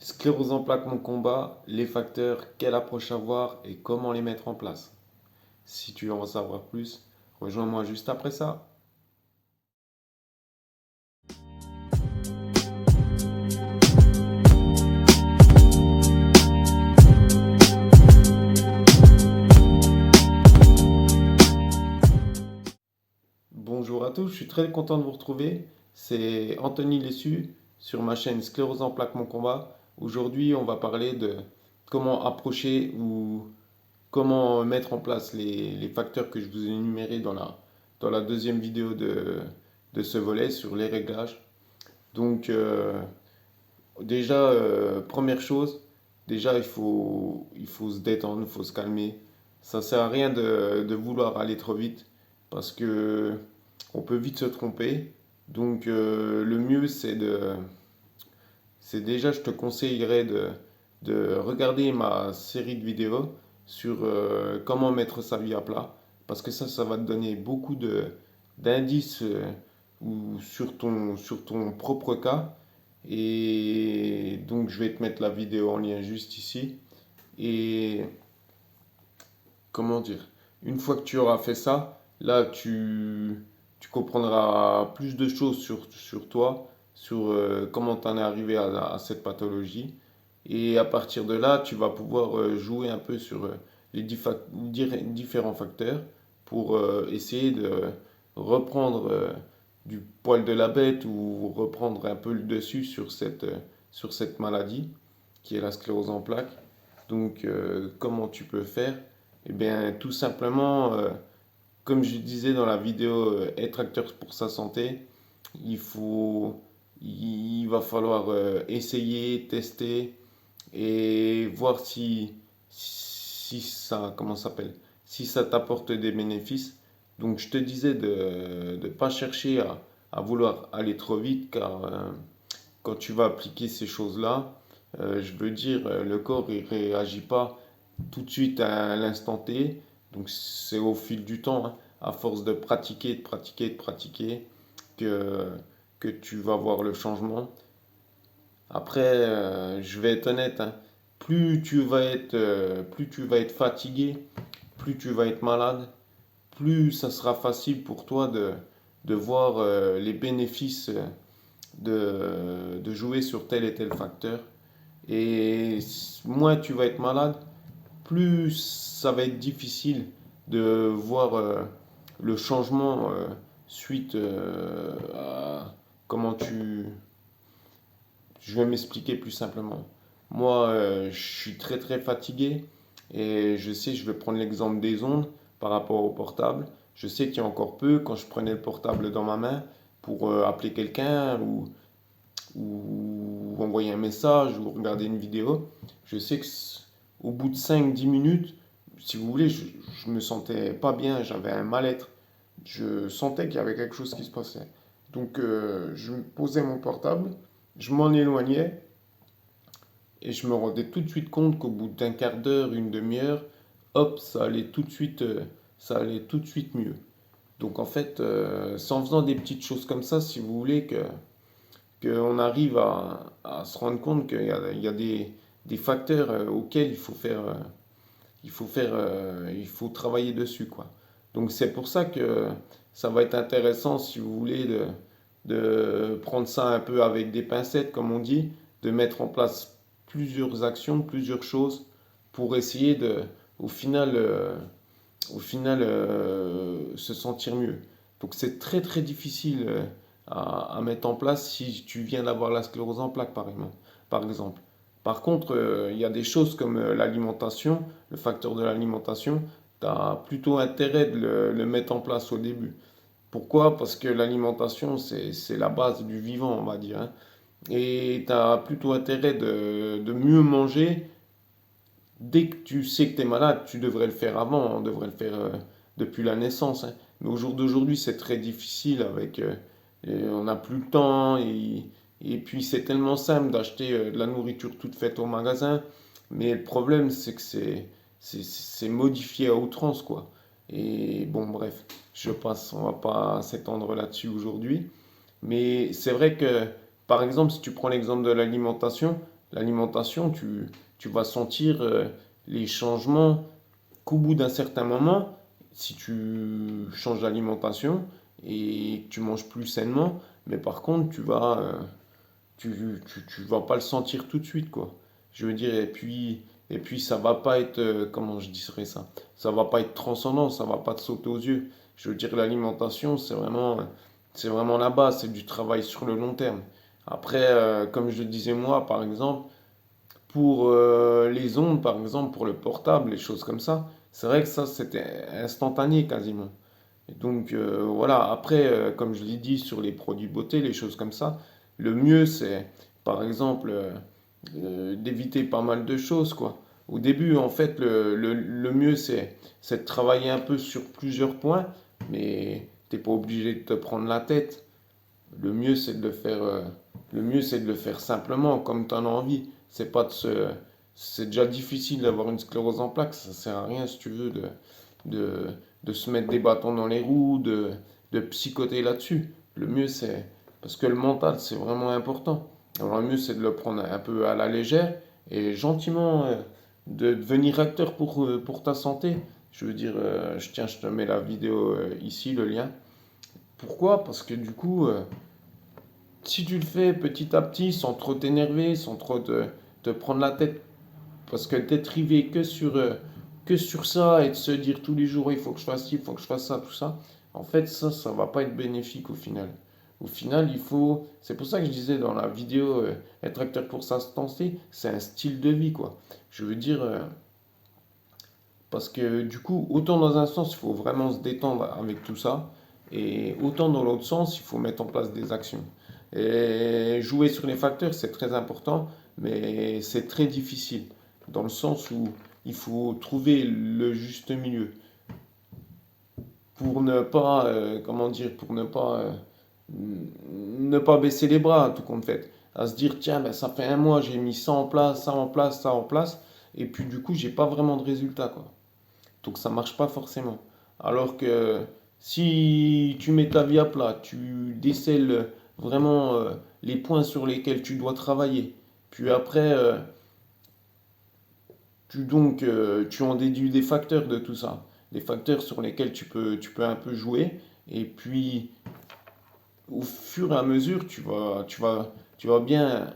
Sclérose en plaques, mon combat, les facteurs, quelle approche avoir et comment les mettre en place. Si tu veux en savoir plus, rejoins-moi juste après ça. Bonjour à tous, je suis très content de vous retrouver. C'est Anthony Lessu sur ma chaîne Sclérose en plaques, mon combat. Aujourd'hui, on va parler de comment approcher ou comment mettre en place les facteurs que je vous ai énumérés dans la deuxième vidéo de ce volet sur les réglages. Donc, déjà, première chose, déjà il faut se détendre, il faut se calmer. Ça sert à rien de vouloir aller trop vite parce que on peut vite se tromper. Donc le mieux c'est déjà, je te conseillerais de regarder ma série de vidéos sur comment mettre sa vie à plat parce que ça va te donner beaucoup d'indices ou sur ton propre cas. Et donc, je vais te mettre la vidéo en lien juste ici. Et comment dire, une fois que tu auras fait ça, là, tu comprendras plus de choses sur toi, sur comment tu en es arrivé à cette pathologie. Et à partir de là, tu vas pouvoir jouer un peu sur différents facteurs pour essayer de reprendre du poil de la bête ou reprendre un peu le dessus sur cette maladie qui est la sclérose en plaques. Donc, comment tu peux faire? Eh bien, tout simplement, comme je disais dans la vidéo Être acteur pour sa santé, il faut, il va falloir essayer, tester et voir si ça, comment ça s'appelle, si ça t'apporte des bénéfices. Donc, je te disais de ne pas chercher à vouloir aller trop vite car quand tu vas appliquer ces choses-là, je veux dire, le corps il réagit pas tout de suite à l'instant T. Donc c'est au fil du temps, hein, à force de pratiquer, de pratiquer, de pratiquer, que, que tu vas voir le changement. Après, je vais être honnête, hein, plus tu vas être fatigué, plus tu vas être malade, plus ça sera facile pour toi de voir les bénéfices de jouer sur tel et tel facteur. Et moins tu vas être malade, plus ça va être difficile de voir le changement suite à comment tu... Je vais m'expliquer plus simplement. Moi, je suis très très fatigué et je sais, je vais prendre l'exemple des ondes par rapport au portable. Je sais qu'il y a encore peu, quand je prenais le portable dans ma main pour appeler quelqu'un ou envoyer un message ou regarder une vidéo, je sais que au bout de 5 10 minutes, si vous voulez, je me sentais pas bien, j'avais un mal-être. Je sentais qu'il y avait quelque chose qui se passait. Donc je me posais mon portable, je m'en éloignais et je me rendais tout de suite compte qu'au bout d'un quart d'heure, une demi-heure, hop, ça allait tout de suite mieux. Donc en fait, c'est en faisant des petites choses comme ça, si vous voulez, qu'on arrive à se rendre compte qu'il y a des facteurs auxquels il faut travailler dessus, quoi. Donc c'est pour ça que ça va être intéressant, si vous voulez, de prendre ça un peu avec des pincettes, comme on dit, de mettre en place plusieurs actions, plusieurs choses pour essayer au final se sentir mieux. Donc c'est très très difficile à mettre en place si tu viens d'avoir la sclérose en plaques par exemple. Par contre, il y a des choses comme l'alimentation, le facteur de l'alimentation, tu as plutôt intérêt de le mettre en place au début. Pourquoi? Parce que l'alimentation, c'est la base du vivant, on va dire, hein. Et tu as plutôt intérêt de mieux manger. Dès que tu sais que tu es malade, tu devrais le faire avant, on devrait le faire depuis la naissance, hein. Mais au jour d'aujourd'hui, c'est très difficile on n'a plus le temps et puis c'est tellement simple d'acheter de la nourriture toute faite au magasin. Mais le problème, c'est que c'est modifié à outrance, quoi. Et bon, bref, je passe, on va pas s'étendre là-dessus aujourd'hui. Mais c'est vrai que, par exemple, si tu prends l'exemple de l'alimentation, l'alimentation, tu vas sentir les changements qu'au bout d'un certain moment, si tu changes d'alimentation et que tu manges plus sainement, mais par contre, tu vas pas le sentir tout de suite, quoi. Je veux dire, et puis ça va pas être, comment je dirais ça? Ça va pas être transcendant, ça va pas te sauter aux yeux. Je veux dire, l'alimentation, c'est vraiment la base, c'est du travail sur le long terme. Après, comme je le disais moi, par exemple, pour les ondes, par exemple, pour le portable, les choses comme ça, c'est vrai que ça, c'était instantané quasiment. Et donc voilà, après, comme je l'ai dit sur les produits beauté, les choses comme ça, le mieux c'est par exemple d'éviter pas mal de choses quoi. Au début, en fait, le mieux c'est de travailler un peu sur plusieurs points, mais t'es pas obligé de te prendre la tête. Le mieux c'est de le faire, le mieux c'est de le faire simplement, comme tu en as envie. C'est pas de se, c'est déjà difficile d'avoir une sclérose en plaques, ça sert à rien si tu veux de, de se mettre des bâtons dans les roues, de psychoter là-dessus. Le mieux c'est, parce que le mental c'est vraiment important. Alors le mieux c'est de le prendre un peu à la légère et gentiment de devenir acteur pour ta santé. Je veux dire, je te mets la vidéo ici, le lien. Pourquoi? Parce que du coup, si tu le fais petit à petit, sans trop t'énerver, sans trop te prendre la tête, parce que d'être rivé que sur ça et de se dire tous les jours, il faut que je fasse ci, il faut que je fasse ça, tout ça, en fait, ça va pas être bénéfique au final. Au final, il faut. C'est pour ça que je disais dans la vidéo, être acteur pour sa santé, c'est un style de vie, quoi. Je veux dire, parce que du coup, autant dans un sens, il faut vraiment se détendre avec tout ça, et autant dans l'autre sens, il faut mettre en place des actions. Et jouer sur les facteurs, c'est très important, mais c'est très difficile, dans le sens où il faut trouver le juste milieu pour ne pas, comment dire, pour ne pas baisser les bras, tout compte fait. À se dire, tiens, ben, ça fait un mois, j'ai mis ça en place, ça en place, ça en place, et puis du coup, j'ai pas vraiment de résultat, quoi. Donc ça marche pas forcément. Alors que si tu mets ta vie à plat, tu décèles vraiment les points sur lesquels tu dois travailler, puis après tu en déduis des facteurs de tout ça, des facteurs sur lesquels tu peux un peu jouer, et puis au fur et à mesure tu vas bien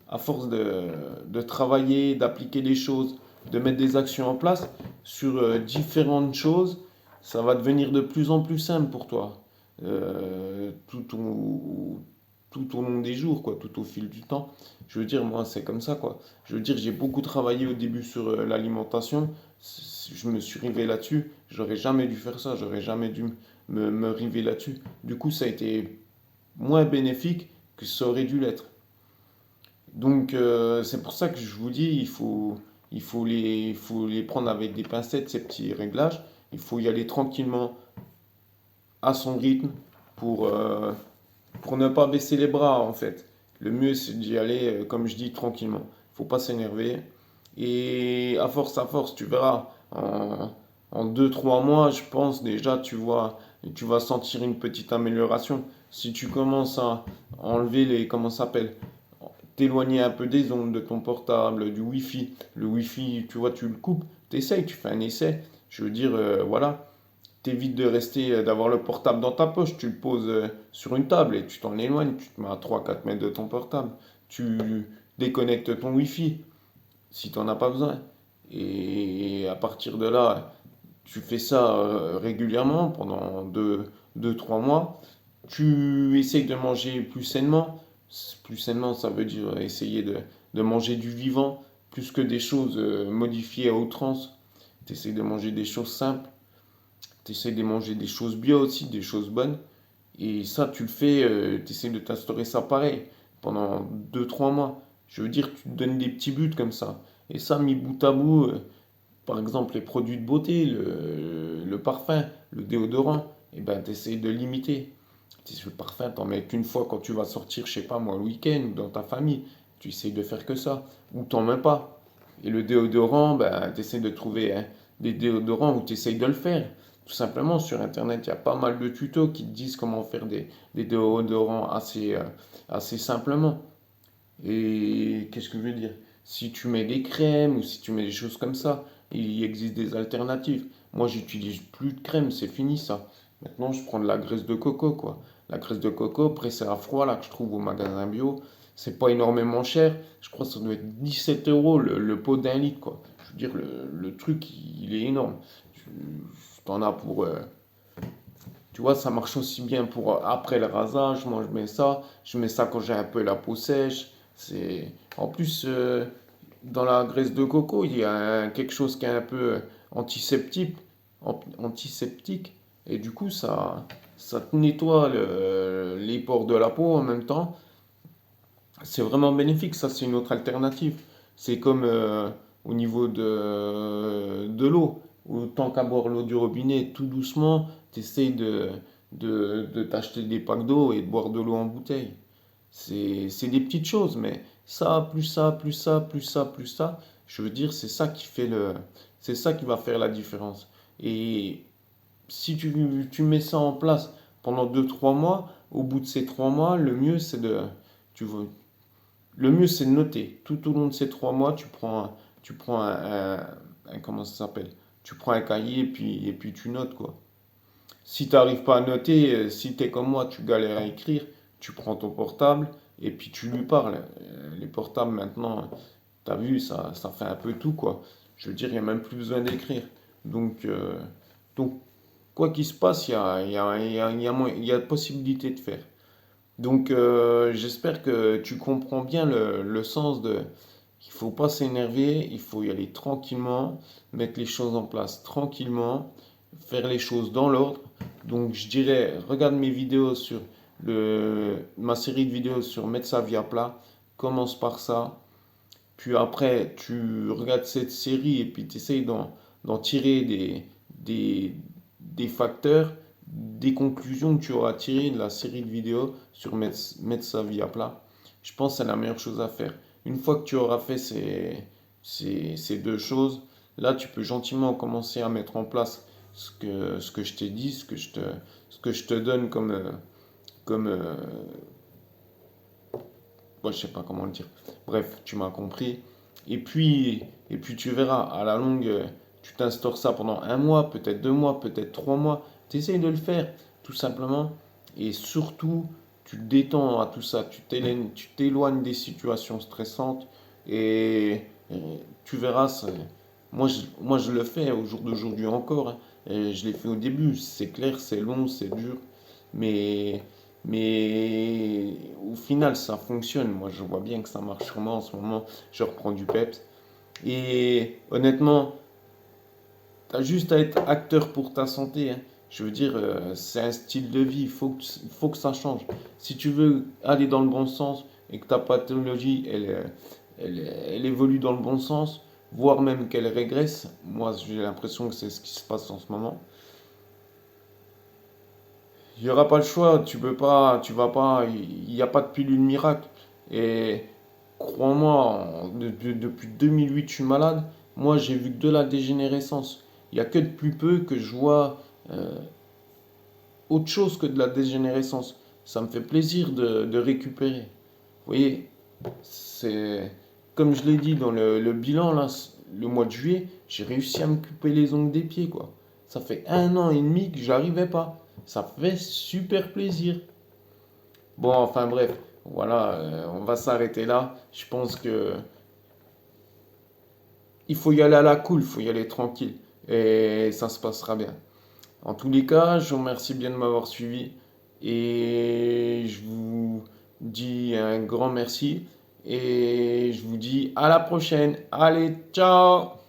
à force de travailler, d'appliquer les choses, de mettre des actions en place sur différentes choses, ça va devenir de plus en plus simple pour toi. Euh, tout, au, tout au long des jours, quoi, tout au fil du temps. Je veux dire, moi, c'est comme ça, quoi. Je veux dire, j'ai beaucoup travaillé au début sur l'alimentation. Je me suis rivé là-dessus. J'aurais jamais dû faire ça. J'aurais jamais dû me river là-dessus. Du coup, ça a été moins bénéfique que ça aurait dû l'être. Donc c'est pour ça que je vous dis, il faut les prendre avec des pincettes, ces petits réglages. Il faut y aller tranquillement à son rythme pour, euh, pour ne pas baisser les bras en fait. Le mieux c'est d'y aller, comme je dis, tranquillement. Il faut pas s'énerver. Et à force, tu verras, en 2-3 mois, je pense déjà, tu vas sentir une petite amélioration. Si tu commences à enlever les, comment ça s'appelle, t'éloigner un peu des ondes de ton portable, du Wi-Fi. Le Wi-Fi, tu vois, tu le coupes, t'essayes, tu fais un essai. Je veux dire, voilà, t'évites de rester, d'avoir le portable dans ta poche, tu le poses sur une table et tu t'en éloignes, tu te mets à 3-4 mètres de ton portable. Tu déconnectes ton Wi-Fi si tu n'en as pas besoin. Et à partir de là, tu fais ça régulièrement pendant 2-3 mois. Tu essayes de manger plus sainement. Plus sainement, ça veut dire essayer de manger du vivant plus que des choses modifiées à outrance. Tu essayes de manger des choses simples. Tu essayes de manger des choses bio aussi, des choses bonnes. Et ça, tu le fais, tu essaies de t'instaurer ça pareil pendant 2-3 mois. Je veux dire, tu te donnes des petits buts comme ça. Et ça, mis bout à bout, par exemple, les produits de beauté, le parfum, le déodorant, et ben, tu essaies de limiter. Le parfum, t'en mets qu'une fois quand tu vas sortir, je sais pas moi, le week-end ou dans ta famille. Tu essayes de faire que ça. Ou t'en mets pas. Et le déodorant, ben, tu essaies de trouver hein, des déodorants où tu essayes de le faire. Tout simplement, sur Internet, il y a pas mal de tutos qui te disent comment faire des déodorants assez simplement. Et qu'est-ce que je veux dire? Si tu mets des crèmes ou si tu mets des choses comme ça, il existe des alternatives. Moi, j'utilise plus de crème, c'est fini ça. Maintenant, je prends de la graisse de coco, quoi. La graisse de coco pressée à froid, là, que je trouve au magasin bio, c'est pas énormément cher. Je crois que ça doit être 17 euros le pot d'un litre, quoi. Je veux dire, le truc, il est énorme. Tu T'en as pour. Tu vois, ça marche aussi bien pour après le rasage. Moi, je mets ça. Je mets ça quand j'ai un peu la peau sèche. En plus, dans la graisse de coco, il y a quelque chose qui est un peu antiseptique. Antiseptique. Et du coup, ça te nettoie les pores de la peau en même temps. C'est vraiment bénéfique. Ça, c'est une autre alternative. C'est comme au niveau de l'eau. Tant qu'à boire l'eau du robinet, tout doucement, tu essayes de t'acheter des packs d'eau et de boire de l'eau en bouteille. C'est des petites choses, mais ça, plus ça, plus ça, plus ça, plus ça, je veux dire, c'est ça qui va faire la différence. Et si tu mets ça en place pendant 2 3 mois, au bout de ces 3 mois, tu veux, le mieux c'est de noter. Tout au long de ces 3 mois, tu prends comment ça s'appelle? Tu prends un cahier et puis tu notes quoi. Si tu n'arrives pas à noter, si tu es comme moi, tu galères à écrire, tu prends ton portable et puis tu lui parles. Les portables maintenant, tu as vu, ça fait un peu tout quoi. Je veux dire, il n'y a même plus besoin d'écrire. Donc, euh, donc quoi qu'il se passe, il y a possibilité de faire. Donc, j'espère que tu comprends bien le sens de. Il faut pas s'énerver, il faut y aller tranquillement, mettre les choses en place tranquillement, faire les choses dans l'ordre. Donc, je dirais, regarde mes vidéos ma série de vidéos sur mettre sa vie à plat. Commence par ça. Puis après, tu regardes cette série et puis tu essayes d'en tirer des, des facteurs, des conclusions que tu auras tirées de la série de vidéos sur mettre sa vie à plat. Je pense que c'est la meilleure chose à faire. Une fois que tu auras fait ces deux choses, là, tu peux gentiment commencer à mettre en place ce que je t'ai dit, ce que je te donne comme bon, je sais pas comment le dire. Bref, tu m'as compris. Et puis tu verras, à la longue, tu t'instaures ça pendant 1 mois, peut-être 2 mois, peut-être 3 mois. Tu essayes de le faire, tout simplement. Et surtout, tu te détends à tout ça. Tu t'éloignes des situations stressantes. Et tu verras, moi je le fais au jour d'aujourd'hui encore, hein. Et je l'ai fait au début. C'est clair, c'est long, c'est dur. Mais mais au final, ça fonctionne. Moi, je vois bien que ça marche sur moi en ce moment. Je reprends du peps. Et honnêtement, tu as juste à être acteur pour ta santé, hein. Je veux dire, c'est un style de vie. Il faut que ça change. Si tu veux aller dans le bon sens et que ta pathologie, elle évolue dans le bon sens, voire même qu'elle régresse, moi, j'ai l'impression que c'est ce qui se passe en ce moment. Il n'y aura pas le choix, tu peux pas, tu vas pas, il n'y a pas de pilule miracle. Et crois-moi, depuis 2008, je suis malade. Moi, j'ai vu que de la dégénérescence. Il n'y a que de plus peu que je vois autre chose que de la dégénérescence. Ça me fait plaisir de récupérer. Vous voyez, c'est comme je l'ai dit dans le bilan, là, le mois de juillet, j'ai réussi à me couper les ongles des pieds, quoi. Ça fait 1 an et demi que j'arrivais pas. Ça fait super plaisir. Bon, enfin bref, voilà, on va s'arrêter là. Je pense que il faut y aller à la cool, il faut y aller tranquille. Et ça se passera bien. En tous les cas, je vous remercie bien de m'avoir suivi. Et je vous dis un grand merci. Et je vous dis à la prochaine. Allez, ciao!